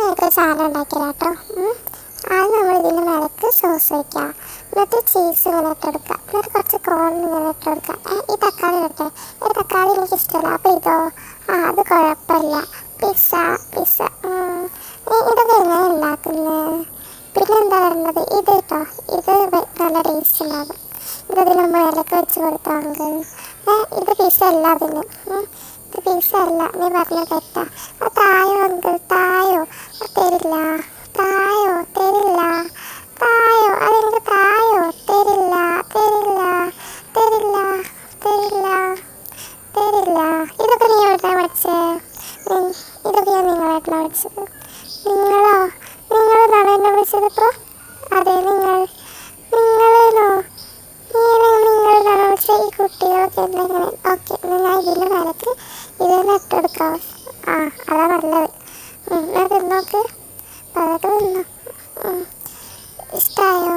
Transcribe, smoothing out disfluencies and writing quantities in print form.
ഞങ്ങൾക്ക് സാധനം ഉണ്ടാക്കിയാൽ കേട്ടോ. ആദ്യം നമ്മൾ ഇതിൻ്റെ മേലേക്ക് സോസ് വയ്ക്കുക, എന്നിട്ട് ചീസ് ഇങ്ങനെ ഇട്ടെടുക്കുക, എന്നിട്ട് കുറച്ച് കോൺ ഇങ്ങനെ ഇട്ടെടുക്കുക. ഈ തക്കാളി ഇടട്ടെ, ഈ തക്കാളി എനിക്ക് ഇഷ്ടമല്ല. അപ്പോൾ ഇതോ, അത് കുഴപ്പമില്ല. പിസ്സ പിസ്സ ഇതൊക്കെ എങ്ങനെ ഉണ്ടാക്കുന്നത്? പിന്നെ എന്താ പറയുന്നത്, ഇത് കേട്ടോ, ഇത് നല്ല ടേസ്റ്റ് ഉണ്ടാകും. ഇതതിന് മേലൊക്കെ വെച്ച് കൊടുത്താൽ ഇത് പിസ്സ അല്ല. അതിന് ഇത് പിസ്സ അല്ല, നീ പറഞ്ഞ തെറ്റാ. തായോ അങ്കിൾ, തായോ. തരില്ല, തായോ തരില്ല, തായോ, അതെനിക്ക് തായോ. തരില്ല തരില്ല തരില്ല തരില്ല തരില്ല. ഇതൊക്കെ നീ എവിടുന്നാ പഠിച്ചേ? ഇതൊക്കെ ഞാൻ നിങ്ങളായിട്ടാണ് പഠിച്ചത്. നിങ്ങളോ? നിങ്ങളെന്നാണ് എന്നെ വിളിച്ചത് ഇപ്പോൾ? അതെ, നിങ്ങളേനോ? നിങ്ങളെന്നാണ് വിളിച്ചത്? ഈ കുട്ടികളൊക്കെ എന്തെങ്ങനെ? ഓക്കെ, ഞാൻ ഇതിൻ്റെ മേലേക്ക് ഇതൊന്ന് ഇട്ടെടുക്കാം. അതാ നല്ലത്. ഞാൻ തിന്നോക്ക്, അതൊക്കെ തിന്നോ. ഇഷ്ടമായോ?